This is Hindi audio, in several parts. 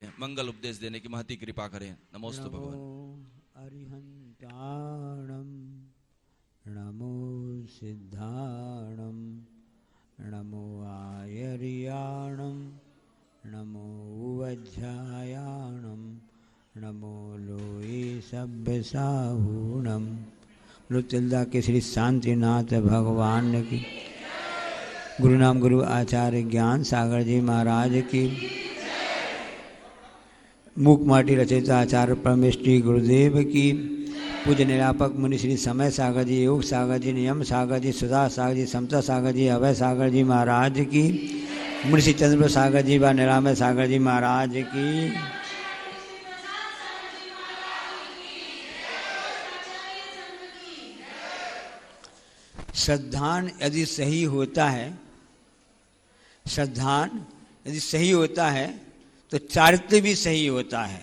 मंगल उपदेश देने की महती कृपा करें। नमोस्तु भगवान। अरिहंताणं नमो सिद्धाणं नमो आयर्याणं नमो वज्रायाणं नमो लोये सभ्यसाहूणं। रुचिल्दा के श्री शांतिनाथ भगवान की, गुरु नाम गुरु आचार्य ज्ञान सागर जी महाराज की, मूक माटी रचयिता आचार्य परमेष्टि गुरुदेव की, पूज्य निरापक मुनि श्री समय सागर जी, योग सागर जी, नियम सागर जी, सुधा सागर जी, समता सागर जी, अभय सागर जी महाराज की, मुनि श्री चंद्र सागर जी व निरामय सागर जी महाराज की। श्रद्धान यदि सही होता है, श्रद्धान यदि सही होता है तो चारित्र्य भी सही होता है।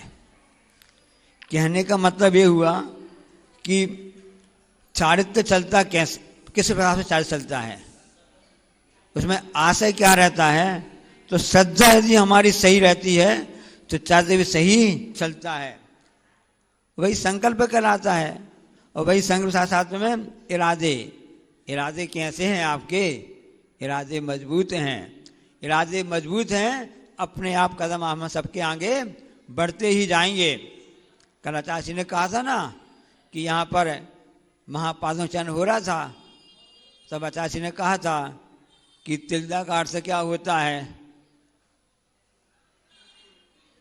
कहने का मतलब ये हुआ कि चारित्र्य चलता कैसे, किस प्रकार से चारित्र्य चलता है, उसमें आशय क्या रहता है। तो श्रद्धा यदि हमारी सही रहती है तो चारित्र्य भी सही चलता है। वही संकल्प कहलाता है। और वही संकल्प साथ साथ में इरादे, इरादे कैसे हैं आपके, इरादे मजबूत हैं। इरादे मजबूत हैं, अपने आप कदम हम सबके आगे बढ़ते ही जाएंगे। कल आचार्य जी ने कहा था ना कि यहाँ पर महापादोचन हो रहा था, तब आचार्य जी ने कहा था कि तिल्दा का अर्थ क्या होता है।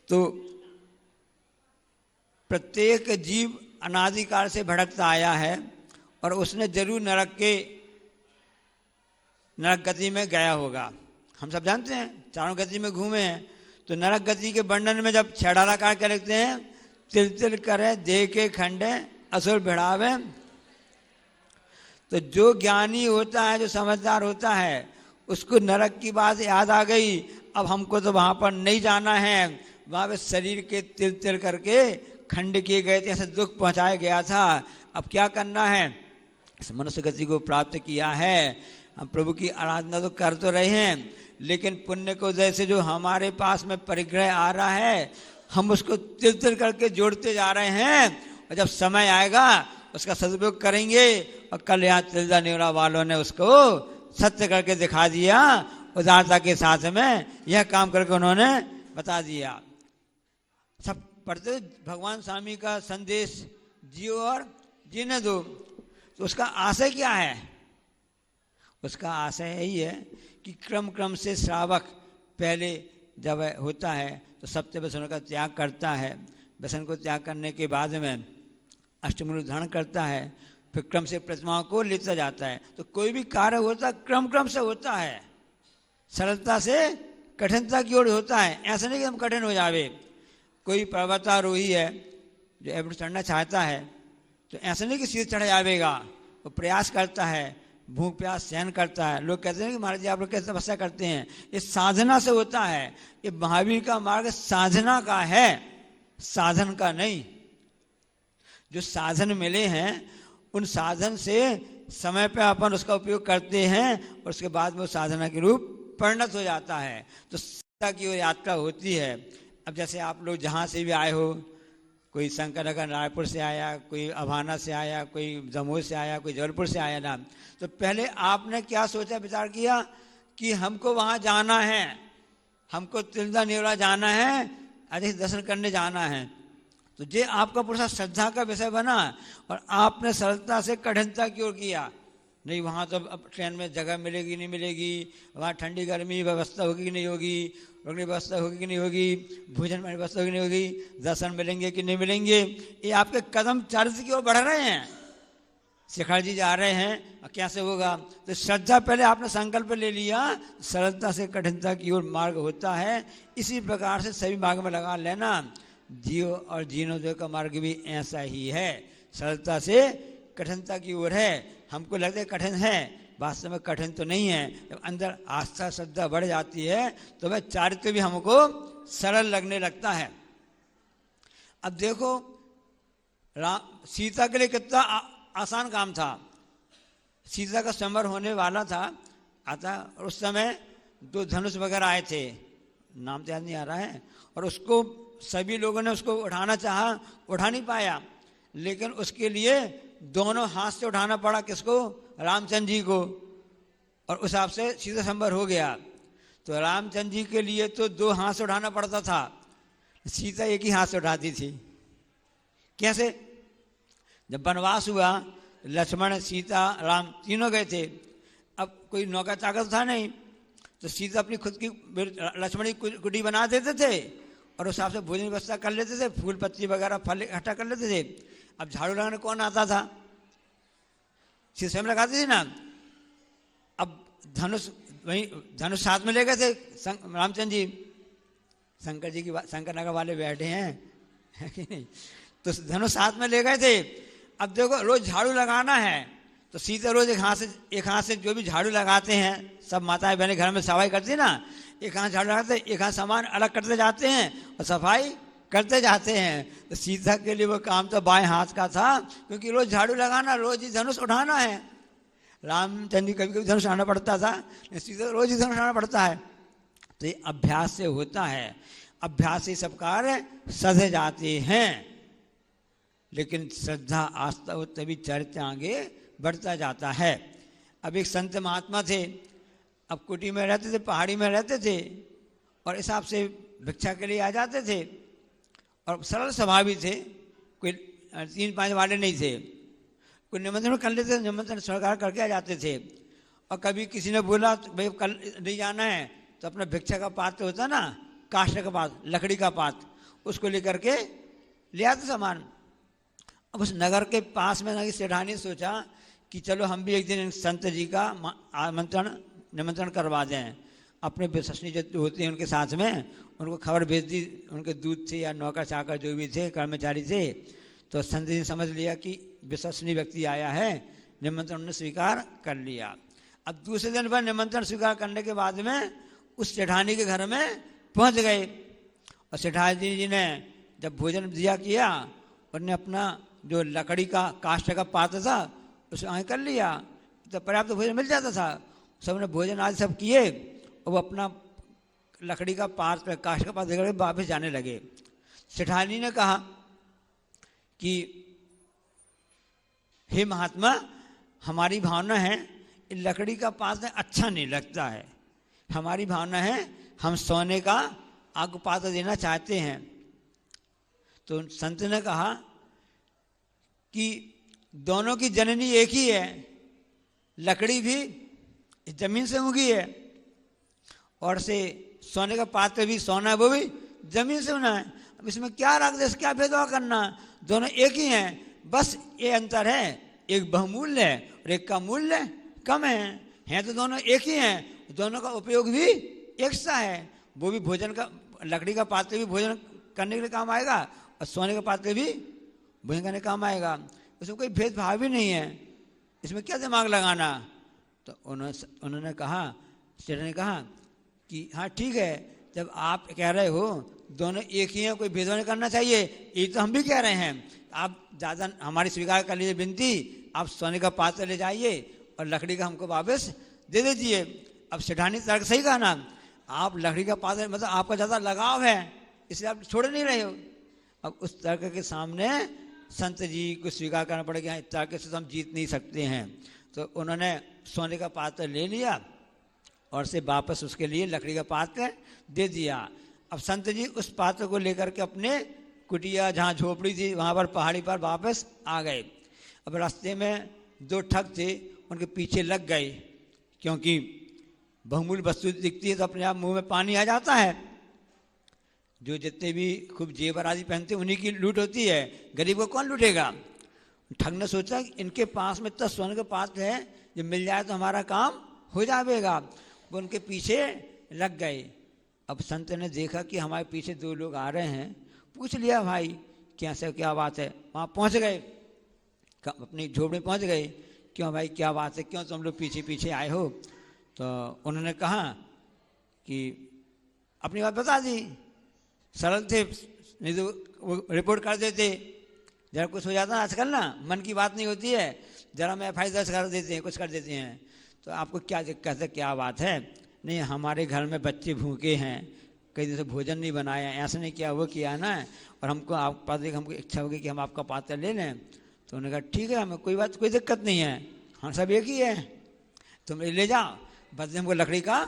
तो प्रत्येक जीव अनादिकाल से भटकता आया है और उसने जरूर नरक गति में गया होगा। हम सब जानते हैं, चारों गति में घूमे हैं। तो नरक गति के वर्णन में जब छेड़ाला काट के लिखते हैं, तिल तिल करे देह के खंडे असुर भिड़ावे। तो जो ज्ञानी होता है, जो समझदार होता है, उसको नरक की बात याद आ गई। अब हमको तो वहां पर नहीं जाना है, वहां पे शरीर के तिल तिल करके खंड किए गए थे, ऐसे दुख पहुंचाया गया था। अब क्या करना है, इस मनुष्य गति को प्राप्त किया है, हम प्रभु की आराधना तो कर तो रहे हैं, लेकिन पुण्य को जैसे जो हमारे पास में परिग्रह आ रहा है, हम उसको तिल तिल करके जोड़ते जा रहे हैं। और जब समय आएगा उसका सदुपयोग करेंगे। और कल यहाँ तिल्दा नेवरा वालों ने उसको सत्य करके दिखा दिया, उदारता के साथ में यह काम करके उन्होंने बता दिया। सब पढ़ते भगवान स्वामी का संदेश जियो और जीने दो। तो उसका आशय क्या है, उसका आशय यही है कि क्रम क्रम से श्रावक पहले जब होता है तो सत्य व्यसनों का त्याग करता है। व्यसन को त्याग करने के बाद में अष्टमूल धारण करता है, फिर क्रम से प्रतिमाओं को लेता जाता है। तो कोई भी कार्य होता है क्रम क्रम से होता है, सरलता से कठिनता की ओर होता है। ऐसा नहीं कि हम कठिन हो जावे। कोई पर्वतारोही है जो एवरेस्ट चढ़ना चाहता है, तो ऐसा नहीं कि सीधे चढ़ जाएगा, वो प्रयास करता है, भूख प्यास सहन करता है। लोग कहते हैं कि महाराज जी आप लोग कैसे तपस्या करते हैं, ये साधना से होता है। ये महावीर का मार्ग साधना का है, साधन का नहीं। जो साधन मिले हैं उन साधन से समय पे अपन उसका उपयोग करते हैं और उसके बाद में वो साधना के रूप परिणत हो जाता है। तो साधना की वो यात्रा होती है। अब जैसे आप लोग जहाँ से भी आए हो, कोई शंकर नगर रायपुर से आया, कोई अभाना से आया, कोई जम्मू से आया, कोई जबलपुर से आया ना, तो पहले आपने क्या सोचा विचार किया कि हमको वहाँ जाना है, हमको तिल्दा नेवरा जाना है, अधिक दर्शन करने जाना है। तो ये आपका पूरा श्रद्धा का विषय बना और आपने सरलता से कठिनता की ओर किया। नहीं वहाँ तो अब ट्रेन में जगह मिलेगी नहीं मिलेगी, वहाँ ठंडी गर्मी व्यवस्था होगी कि नहीं होगी, रुकने व्यवस्था होगी कि नहीं होगी, भोजन में व्यवस्था होगी कि नहीं होगी, दर्शन मिलेंगे कि नहीं मिलेंगे। ये आपके कदम चारित्र की ओर बढ़ रहे हैं। शेखर जी जा रहे हैं, कैसे होगा। तो श्रद्धा पहले आपने संकल्प ले लिया, सरलता से कठिनता की ओर मार्ग होता है। इसी प्रकार से सभी मार्ग में लगा लेना। जियो और जीर्णोदय का मार्ग भी ऐसा ही है, सरलता से कठिनता की ओर है। हमको लगता है कठिन है, वास्तव में कठिन तो नहीं है। जब अंदर आस्था श्रद्धा बढ़ जाती है तो वह चारित्र्य भी हमको सरल लगने लगता है। अब देखो सीता के लिए कितना आसान काम था। सीता का स्वयंवर होने वाला था आता, और उस समय दो धनुष वगैरह आए थे, नाम तो याद नहीं आ रहा है, और उसको सभी लोगों ने उसको उठाना चाहा, उठा नहीं पाया, लेकिन उसके लिए दोनों हाथ से उठाना पड़ा। किसको? रामचंद्र जी को। और उस हिसाब से सीधा संभर हो गया। तो रामचंद्र जी के लिए तो 2 हाथ से उठाना पड़ता था, सीता एक ही हाथ से उठाती थी। कैसे? जब वनवास हुआ, लक्ष्मण सीता राम तीनों गए थे। अब कोई नौका चाकर था नहीं, तो सीता अपनी खुद की, लक्ष्मण की कुटी बना देते थे और उस हिसाब से भोजन व्यवस्था कर लेते थे, फूल पत्ती वगैरह फल इकट्ठा कर लेते थे। अब झाड़ू लगाने कौन आता था? सीता स्वयं लगाती थी ना। अब धनुष, वहीं धनुष साथ में ले गए थे रामचंद्र जी। शंकर जी की शंकर नगर वाले बैठे हैं, है कि नहीं? तो धनुष साथ में ले गए थे। अब देखो रोज झाड़ू लगाना है, तो सीता रोज एक हाथ से जो भी झाड़ू लगाते हैं, सब माताएं बहनें घर में सफाई करती ना, एक हाथ झाड़ू लगाते, एक हाथ सामान अलग करते जाते हैं और सफाई करते जाते हैं। तो सीता के लिए वो काम तो बाएं हाथ का था, क्योंकि रोज झाड़ू लगाना, रोज ही धनुष उठाना है। रामचंद्र जी कभी कभी धनुष उठाना पड़ता था, सीता रोज ही धनुष उठाना पड़ता है। तो ये अभ्यास से होता है, अभ्यास से सब कार्य सधे जाते हैं। लेकिन श्रद्धा आस्था हो तभी चरित्र आगे बढ़ता जाता है। अब एक संत महात्मा थे, अब कुटी में रहते थे, पहाड़ी में रहते थे, और इस हिसाब से भिक्षा के लिए आ जाते थे, और सरल स्वभावी थे, कोई 3-5 वाले नहीं थे। कोई निमंत्रण कर लेते, निमंत्रण स्वीकार करके आ जाते थे। और कभी किसी ने बोला भाई कल नहीं जाना है, तो अपना भिक्षा का पात्र होता ना, काष्ठ का पात्र, लकड़ी का पात्र, उसको लेकर के ले आते सामान। अब उस नगर के पास में ना सेठानी सोचा कि चलो हम भी एक दिन संत जी का निमंत्रण करवा दें। अपने विश्वसनीय जो होते हैं उनके साथ में उनको खबर भेज दी, उनके दूत थे या नौकर चाकर जो भी थे, कर्मचारी थे। तो संत जी ने समझ लिया कि विश्वसनीय व्यक्ति आया है, निमंत्रण उन्होंने स्वीकार कर लिया। अब दूसरे दिन पर निमंत्रण स्वीकार करने के बाद में उस सेठानी के घर में पहुंच गए, और सेठानी जी ने जब भोजन दिया किया, उन्होंने अपना जो लकड़ी का काष्ठ का पात्र था उसे आगे कर लिया, तो पर्याप्त भोजन मिल जाता था। सबने भोजन आदि सब किए, और वो अपना लकड़ी का पात्र, काष्ठ का पात्र लेकर वापस जाने लगे। सेठानी ने कहा कि हे महात्मा, हमारी भावना है लकड़ी का पात्र अच्छा नहीं लगता है, हमारी भावना है हम सोने का आग पात्र देना चाहते हैं। तो संत ने कहा कि दोनों की जननी एक ही है, लकड़ी भी जमीन से उगी है, और से सोने का पात्र भी सोना है, वो भी जमीन से बना है। अब इसमें क्या राग देश, क्या भेदभाव करना, दोनों एक ही हैं। बस ये अंतर है, एक बहुमूल्य है और एक का मूल्य कम है तो दोनों एक ही हैं, दोनों का उपयोग भी एक सा है। वो भी भोजन का, लकड़ी का पात्र भी भोजन करने के लिए काम आएगा, और सोने का पात्र भी भोजन करने काम आएगा। उसमें कोई भेदभाव भी नहीं है, इसमें क्या दिमाग लगाना। तो उन्होंने कहा, सेठ ने कहा कि हाँ ठीक है, जब आप कह रहे हो दोनों एक ही हैं, कोई भेदभाव नहीं करना चाहिए, ये तो हम भी कह रहे हैं। आप ज़्यादा हमारी स्वीकार कर लीजिए विनती, आप सोने का पात्र ले जाइए और लकड़ी का हमको वापस दे दीजिए। अब सेठानी तर्क सही कहा ना, आप लकड़ी का पात्र मतलब आपका ज़्यादा लगाव है, इसलिए आप छोड़ नहीं रहे हो। अब उस तर्क के सामने संत जी को स्वीकार करना पड़ेगा, इस तर्क से तो हम जीत नहीं सकते हैं। तो उन्होंने सोने का पात्र ले लिया और से वापस उसके लिए लकड़ी का पात्र दे दिया। अब संत जी उस पात्र को लेकर के अपने कुटिया जहाँ झोपड़ी थी वहाँ पर पहाड़ी पर वापस आ गए। अब रास्ते में 2 ठग थे, उनके पीछे लग गए, क्योंकि बहुमूल्य वस्तु दिखती है तो अपने आप मुंह में पानी आ जाता है। जो जितने भी खूब जेवर आदि पहनते उन्हीं की लूट होती है, गरीब को कौन लूटेगा। ठग ने सोचा कि इनके पास में इतना सोने का पात्र है, जब मिल जाए तो हमारा काम हो जाएगा। वो उनके पीछे लग गए। अब संत ने देखा कि हमारे पीछे 2 लोग आ रहे हैं, पूछ लिया भाई कैसे क्या बात है। वहाँ पहुँच गए, अपनी झोपड़ी पहुँच गए, क्यों भाई क्या बात है, क्यों तुम लोग पीछे पीछे आए हो। तो उन्होंने कहा कि अपनी बात बता दी, सरल थे, नहीं तो वो रिपोर्ट कर देते। जरा कुछ हो जाता ना आजकल ना, मन की बात नहीं होती है, जरा मैं FI दर्ज कर देते हैं, कुछ कर देते हैं। तो आपको क्या दिक्कत है, क्या बात है। नहीं हमारे घर में बच्चे भूखे हैं, कई दिन से भोजन नहीं बनाया, ऐसा नहीं किया, वो किया ना, और हमको आप पास हमको इच्छा होगी कि हम आपका पात्र ले लें। तो उन्होंने कहा ठीक है, हमें कोई बात, कोई दिक्कत नहीं है, हम सब एक ही है, तुम ले जाओ, बदले हमको लकड़ी का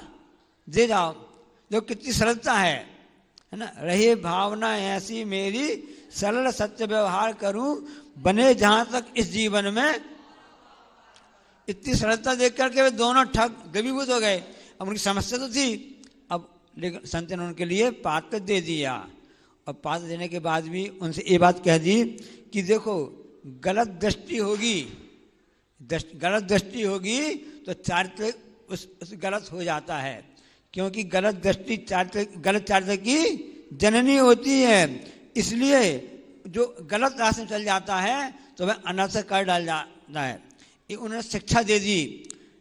दे जाओ। जो कितनी सरलता है ना। रही भावना ऐसी मेरी, सरल सत्य व्यवहार करूं, बने जहां तक इस जीवन में। इतनी सरलता देख करके वे दोनों ठग द्रवीभूत हो गए। अब उनकी समस्या तो थी, अब लेकिन संत ने उनके लिए पात्र दे दिया, और पात्र देने के बाद भी उनसे ये बात कह दी कि देखो गलत दृष्टि होगी, गलत दृष्टि होगी तो चारित्र उस गलत हो जाता है, क्योंकि गलत दृष्टि गलत चारित्र की जननी होती है। इसलिए जो गलत रास्ते में चल जाता है तो वह अनर्थ कर डाल जाता है। ये उन्होंने शिक्षा दे दी,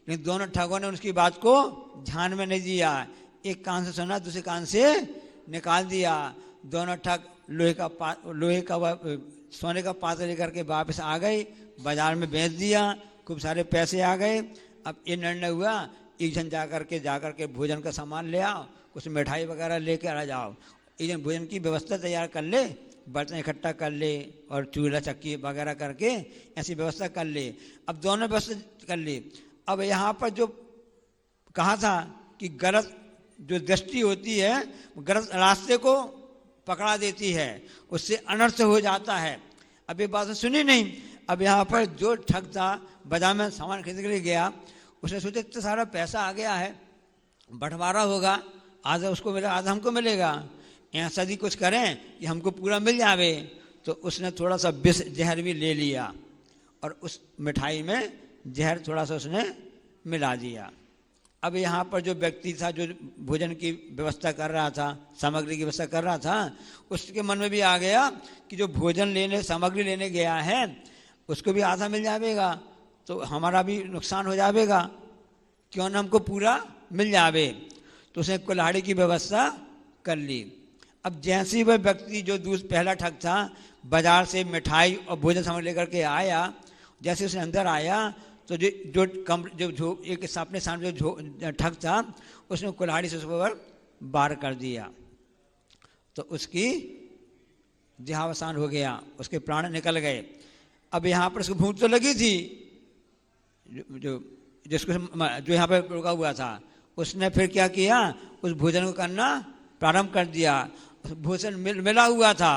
लेकिन दोनों ठगों ने उसकी बात को ध्यान में नहीं दिया। एक कान से सुना, दूसरे कान से निकाल दिया। दोनों ठग लोहे का सोने का पात्र लेकर के वापस आ गए, बाजार में बेच दिया, खूब सारे पैसे आ गए। अब ये निर्णय हुआ, एक जन जाकर के भोजन का सामान ले आओ, कुछ मिठाई वगैरह लेकर आ जाओ, एक जन भोजन की व्यवस्था तैयार कर ले, बर्तन इकट्ठा कर ले और चूल्हा चक्की वगैरह करके ऐसी व्यवस्था कर ले। अब दोनों व्यवस्था कर ली। अब यहाँ पर जो कहा था कि गलत जो दृष्टि होती है गलत रास्ते को पकड़ा देती है, उससे अनर्थ हो जाता है। अब ये बात सुनी नहीं। अब यहाँ पर जो ठग था, बाजार में सामान खरीदने के लिए गया, उसने सोचा इतना सारा पैसा आ गया है, बंटवारा होगा, आधा उसको मिलेगा आधा हमको मिलेगा, यहाँ सदी कुछ करें कि हमको पूरा मिल जावे। तो उसने थोड़ा सा विष जहर भी ले लिया और उस मिठाई में जहर थोड़ा सा उसने मिला दिया। अब यहाँ पर जो व्यक्ति था, जो भोजन की व्यवस्था कर रहा था, सामग्री की व्यवस्था कर रहा था, उसके मन में भी आ गया कि जो भोजन लेने सामग्री लेने गया है उसको भी आधा मिल जाएगा, तो हमारा भी नुकसान हो जाएगा, क्यों ना हमको पूरा मिल जावे। तो उसने कुल्हाड़ी की व्यवस्था कर ली। अब जैसे ही वह व्यक्ति जो पहला ठग था बाजार से मिठाई और भोजन सामग्री लेकर के आया, जैसे उसने अंदर आया तो जो एक अपने सामने जो ठग था उसने कुल्हाड़ी से उसको बार कर दिया, तो उसकी देहावसान हो गया, उसके प्राण निकल गए। अब यहाँ पर उसको भूख तो लगी थी, जो यहाँ पर रुका हुआ था, उसने फिर क्या किया, उस भोजन को करना प्रारंभ कर दिया। भोजन मिला हुआ था,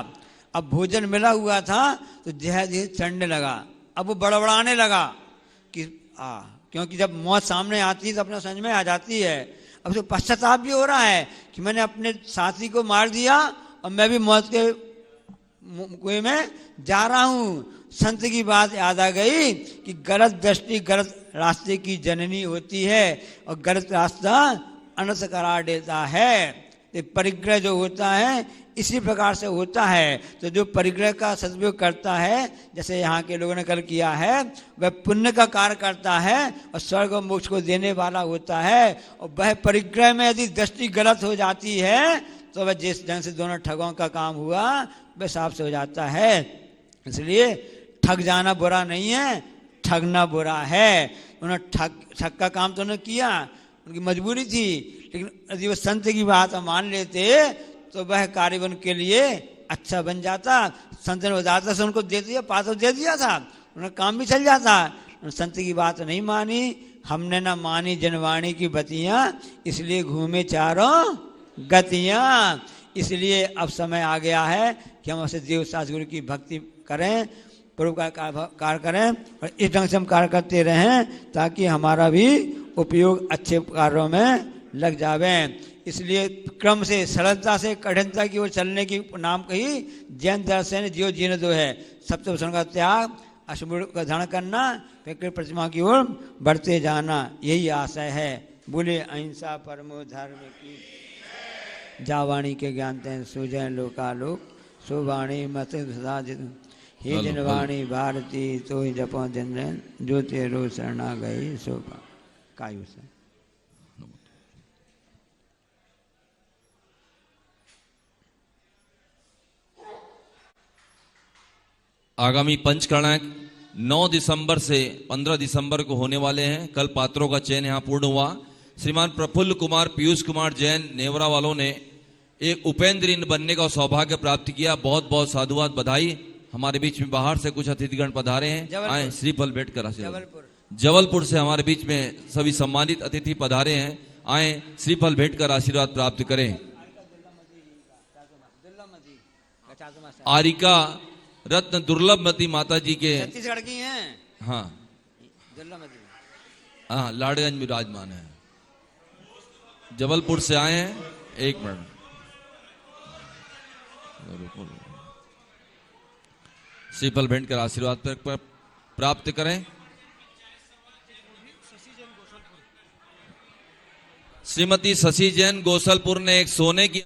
अब भोजन मिला हुआ था तो जहर धीरे चढ़ने लगा। अब वो बड़बड़ाने लगा कि क्योंकि जब मौत सामने आती है तो अपना समझ में आ जाती है। अब उसको पश्चाताप भी हो रहा है कि मैंने अपने साथी को मार दिया और मैं भी मौत के कुएं में जा रहा हूँ। संत की बात याद आ गई कि गलत दृष्टि गलत रास्ते की जननी होती है और गलत रास्ता अनर्थ करार देता है। परिग्रह जो होता है इसी प्रकार से होता है। तो जो परिग्रह का सदुपयोग करता है, जैसे यहाँ के लोगों ने कल किया है, वह पुण्य का कार्य करता है और स्वर्ग और मोक्ष को देने वाला होता है। और वह परिग्रह में यदि दृष्टि गलत हो जाती है तो वह जिस ढंग से दोनों ठगों का काम हुआ वह साफ से हो जाता है। इसलिए ठग जाना बुरा नहीं है, ठगना बुरा है। उन्होंने ठग का काम तो उन्होंने किया, उनकी मजबूरी थी, लेकिन यदि वो संत की बात मान लेते तो वह कार्य उनके लिए अच्छा बन जाता। संत ने बताता से उनको दे दिया, पात्र दे दिया था, उनका काम भी चल जाता। संत की बात नहीं मानी, हमने ना मानी जनवाणी की बतियां, इसलिए घूमे चारों गतियां। इसलिए अब समय आ गया है कि हम उसे देव सतगुरु की भक्ति करें, प्रभु का कार्य करें और इस ढंग से हम कार्य करते रहें ताकि हमारा भी उपयोग अच्छे कार्यों में लग जावे। इसलिए क्रम से सरलता से कठिनता की ओर चलने की नाम कही जैन दर्शन जियो जीने दो है। सबसे भूषण का त्याग, अशुभ का धारण करना, फिर प्रतिमा की ओर बढ़ते जाना, यही आशय है। बोले अहिंसा परमो धर्म की, जावाणी के ज्ञान तें सुजय लोकालोक, सुवाणी मत सदा हे जनवाणी भारती तो ही जपो दिन जो तेरो शरणा गई सो कायु से। आगामी पंचकर्णाक 9 दिसंबर से 15 दिसंबर को होने वाले हैं। कल पात्रों का चयन यहाँ पूर्ण हुआ। श्रीमान प्रफुल्ल कुमार, पीयूष कुमार जैन नेवरा वालों ने एक उपेंद्र इन बनने का सौभाग्य प्राप्त किया। बहुत बहुत साधुवाद, बधाई। हमारे बीच में बाहर से कुछ अतिथिगण पधारे हैं, जबलपुर। आए श्रीफल भेंट कर आशीर्वाद। जबलपुर जबलपुर से हमारे बीच में सभी सम्मानित अतिथि पधारे हैं, आए श्रीफल भेंट कर आशीर्वाद प्राप्त करें। आरिका रत्न दुर्लभमती माता जी के छत्तीसगढ़ की हैं। हाँ दुर्लभमती। हाँ लाड़गंज में विराजमान है। जबलपुर से आए हैं। एक मिनट श्रीफल भेंट कर आशीर्वाद प्राप्त करें। श्रीमती शशि जैन गोसलपुर ने एक सोने की